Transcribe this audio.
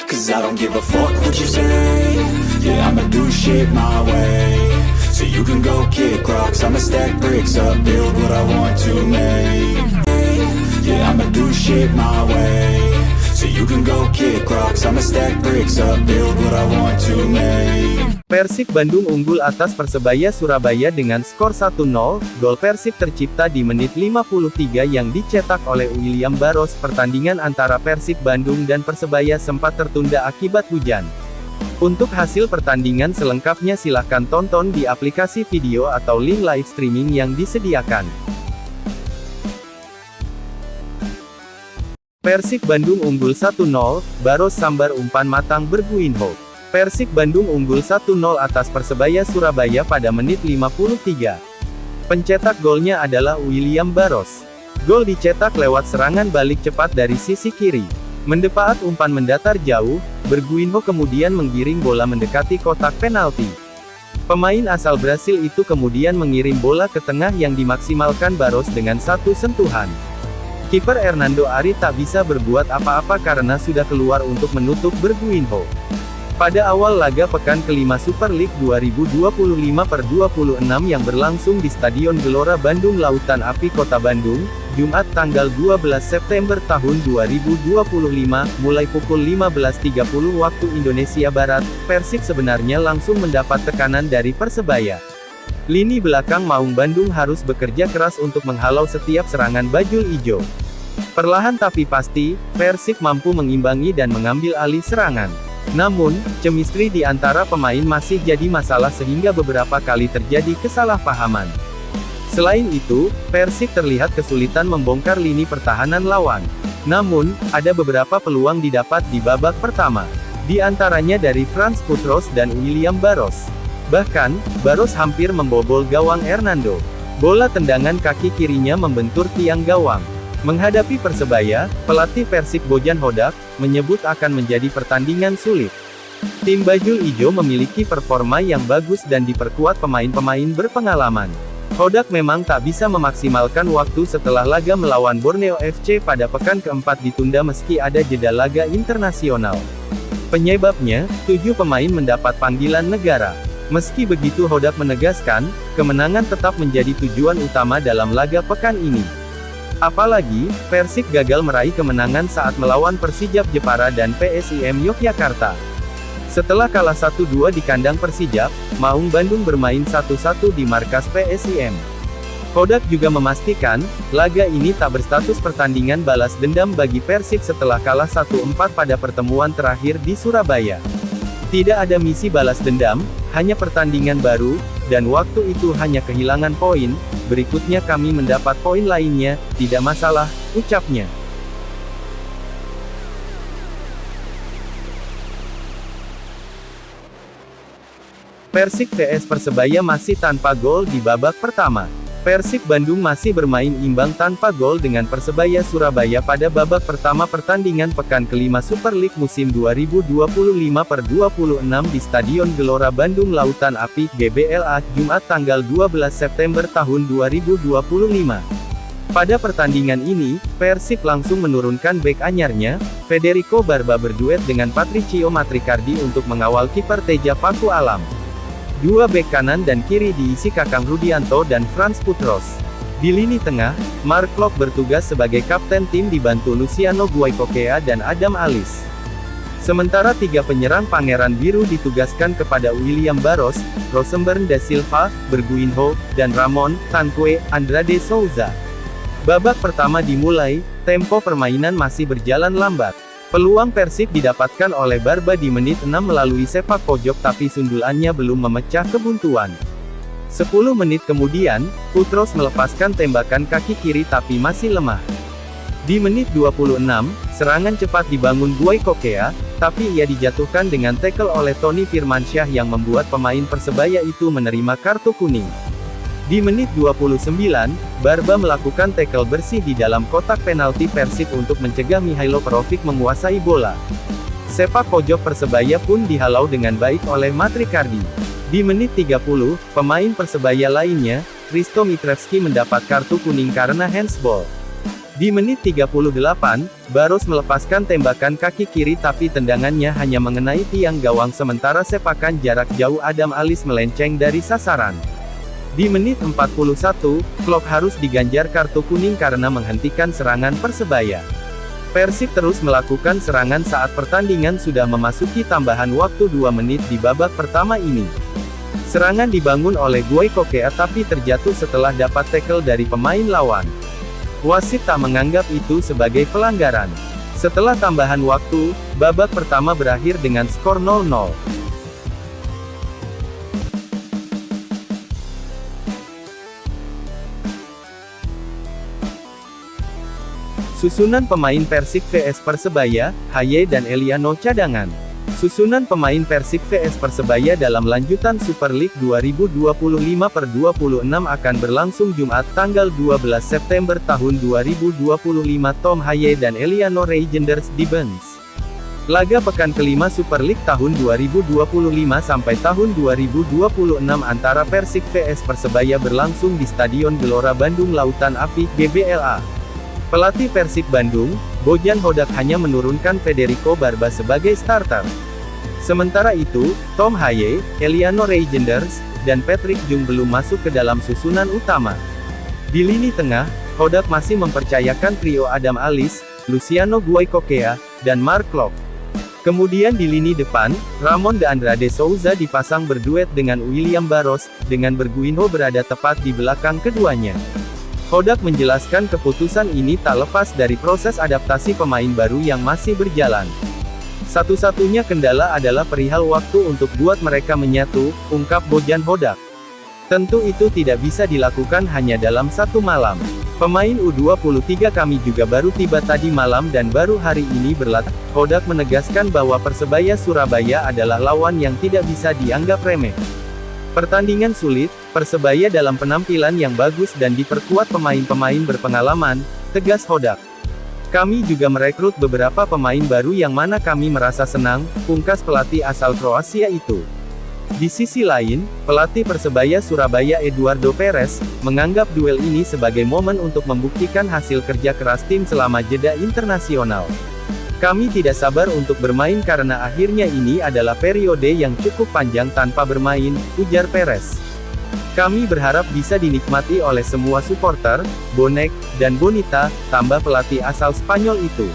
Cause I don't give a fuck what you say. Yeah, I'ma do shit my way. So you can go kick rocks, I'ma stack bricks up, build what I want to make. Yeah, I'ma do shit my way. So you can go kick rocks, I'ma stack bricks up, build what I want to make. Persib Bandung unggul atas Persebaya Surabaya dengan skor 1-0, gol Persib tercipta di menit 53 yang dicetak oleh William Barros. Pertandingan antara Persib Bandung dan Persebaya sempat tertunda akibat hujan. Untuk hasil pertandingan selengkapnya silahkan tonton di aplikasi video atau link live streaming yang disediakan. Persib Bandung unggul 1-0, Barros sambar umpan matang Berguinho. Persib Bandung unggul 1-0 atas Persebaya Surabaya pada menit 53. Pencetak golnya adalah William Barros. Gol dicetak lewat serangan balik cepat dari sisi kiri. Mendepaat umpan mendatar jauh, Berguinho kemudian menggiring bola mendekati kotak penalti. Pemain asal Brasil itu kemudian mengirim bola ke tengah yang dimaksimalkan Barros dengan satu sentuhan. Kiper Hernando Ari tak bisa berbuat apa-apa karena sudah keluar untuk menutup Berguinho. Pada awal laga pekan kelima Super League 2025/26 yang berlangsung di Stadion Gelora Bandung Lautan Api Kota Bandung, Jumat tanggal 12 September tahun 2025, mulai pukul 15.30 waktu Indonesia Barat, Persib sebenarnya langsung mendapat tekanan dari Persebaya. Lini belakang Maung Bandung harus bekerja keras untuk menghalau setiap serangan Bajul Ijo. Perlahan tapi pasti, Persib mampu mengimbangi dan mengambil alih serangan. Namun, chemistry di antara pemain masih jadi masalah sehingga beberapa kali terjadi kesalahpahaman. Selain itu, Persib terlihat kesulitan membongkar lini pertahanan lawan. Namun, ada beberapa peluang didapat di babak pertama. Di antaranya dari Franz Putros dan William Barros. Bahkan, Barros hampir membobol gawang Hernando. Bola tendangan kaki kirinya membentur tiang gawang. Menghadapi Persebaya, pelatih Persib Bojan Hodak menyebut akan menjadi pertandingan sulit. Tim Bajul Ijo memiliki performa yang bagus dan diperkuat pemain-pemain berpengalaman. Hodak memang tak bisa memaksimalkan waktu setelah laga melawan Borneo FC pada pekan keempat ditunda meski ada jeda laga internasional. Penyebabnya, 7 pemain mendapat panggilan negara. Meski begitu Hodak menegaskan, kemenangan tetap menjadi tujuan utama dalam laga pekan ini. Apalagi, Persib gagal meraih kemenangan saat melawan Persijap Jepara dan PSIM Yogyakarta. Setelah kalah 1-2 di kandang Persijap, Maung Bandung bermain 1-1 di markas PSIM. Hodak juga memastikan, laga ini tak berstatus pertandingan balas dendam bagi Persib setelah kalah 1-4 pada pertemuan terakhir di Surabaya. Tidak ada misi balas dendam, hanya pertandingan baru, dan waktu itu hanya kehilangan poin. Berikutnya kami mendapat poin lainnya, tidak masalah, ucapnya. Persib vs Persebaya masih tanpa gol di babak pertama. Persib Bandung masih bermain imbang tanpa gol dengan Persebaya Surabaya pada babak pertama pertandingan pekan kelima Super League musim 2025/26 di Stadion Gelora Bandung Lautan Api, GBLA, Jumat tanggal 12 September tahun 2025. Pada pertandingan ini, Persib langsung menurunkan bek anyarnya, Federico Barba berduet dengan Patricio Matricardi untuk mengawal kiper Teja Paku Alam. Dua bek kanan dan kiri diisi Kakang Rudianto dan Franz Putros. Di lini tengah, Mark Klok bertugas sebagai kapten tim dibantu Luciano Guaikokea dan Adam Alis. Sementara 3 penyerang Pangeran Biru ditugaskan kepada William Barros, Rosemberg da Silva, Berguinho, dan Ramon Tanque Andrade Souza. Babak pertama dimulai, tempo permainan masih berjalan lambat. Peluang Persib didapatkan oleh Barba di menit 6 melalui sepak pojok tapi sundulannya belum memecah kebuntuan. 10 menit kemudian, Putros melepaskan tembakan kaki kiri tapi masih lemah. Di menit 26, serangan cepat dibangun Guaikokea, tapi ia dijatuhkan dengan tackle oleh Tony Firmansyah yang membuat pemain Persebaya itu menerima kartu kuning. Di menit 29, Barba melakukan tackle bersih di dalam kotak penalti Persib untuk mencegah Mihailo Perovic menguasai bola. Sepak pojok Persebaya pun dihalau dengan baik oleh Matricardi. Di menit 30, pemain Persebaya lainnya, Risto Mitrevski mendapat kartu kuning karena handsball. Di menit 38, Barros melepaskan tembakan kaki kiri tapi tendangannya hanya mengenai tiang gawang sementara sepakan jarak jauh Adam Alis melenceng dari sasaran. Di menit 41, Klok harus diganjar kartu kuning karena menghentikan serangan Persebaya. Persib terus melakukan serangan saat pertandingan sudah memasuki tambahan waktu 2 menit di babak pertama ini. Serangan dibangun oleh Guy Kokea tapi terjatuh setelah dapat tackle dari pemain lawan. Wasit tak menganggap itu sebagai pelanggaran. Setelah tambahan waktu, babak pertama berakhir dengan skor 0-0. Susunan pemain Persib vs Persebaya, Haye dan Eliano cadangan. Susunan pemain Persib vs Persebaya dalam lanjutan Super League 2025/26 akan berlangsung Jumat tanggal 12 September tahun 2025. Tom Haye dan Eliano Reijenders di bench. Laga pekan kelima Super League tahun 2025 sampai tahun 2026 antara Persib vs Persebaya berlangsung di Stadion Gelora Bandung Lautan Api, GBLA. Pelatih Persib Bandung, Bojan Hodak hanya menurunkan Federico Barba sebagai starter. Sementara itu, Tom Haye, Eliano Reijenders, dan Patrick Jung belum masuk ke dalam susunan utama. Di lini tengah, Hodak masih mempercayakan trio Adam Alis, Luciano Guy Kokea, dan Mark Klok. Kemudian di lini depan, Ramon de Andrade Souza dipasang berduet dengan William Barros, dengan Berguinho berada tepat di belakang keduanya. Hodak menjelaskan keputusan ini tak lepas dari proses adaptasi pemain baru yang masih berjalan. Satu-satunya kendala adalah perihal waktu untuk buat mereka menyatu, ungkap Bojan Hodak. Tentu itu tidak bisa dilakukan hanya dalam satu malam. Pemain U23 kami juga baru tiba tadi malam dan baru hari ini berlatih. Hodak menegaskan bahwa Persebaya Surabaya adalah lawan yang tidak bisa dianggap remeh. Pertandingan sulit, Persebaya dalam penampilan yang bagus dan diperkuat pemain-pemain berpengalaman, tegas Hodak. Kami juga merekrut beberapa pemain baru yang mana kami merasa senang, pungkas pelatih asal Kroasia itu. Di sisi lain, pelatih Persebaya Surabaya Eduardo Perez, menganggap duel ini sebagai momen untuk membuktikan hasil kerja keras tim selama jeda internasional. Kami tidak sabar untuk bermain karena akhirnya ini adalah periode yang cukup panjang tanpa bermain, ujar Perez. Kami berharap bisa dinikmati oleh semua supporter, bonek, dan bonita, tambah pelatih asal Spanyol itu.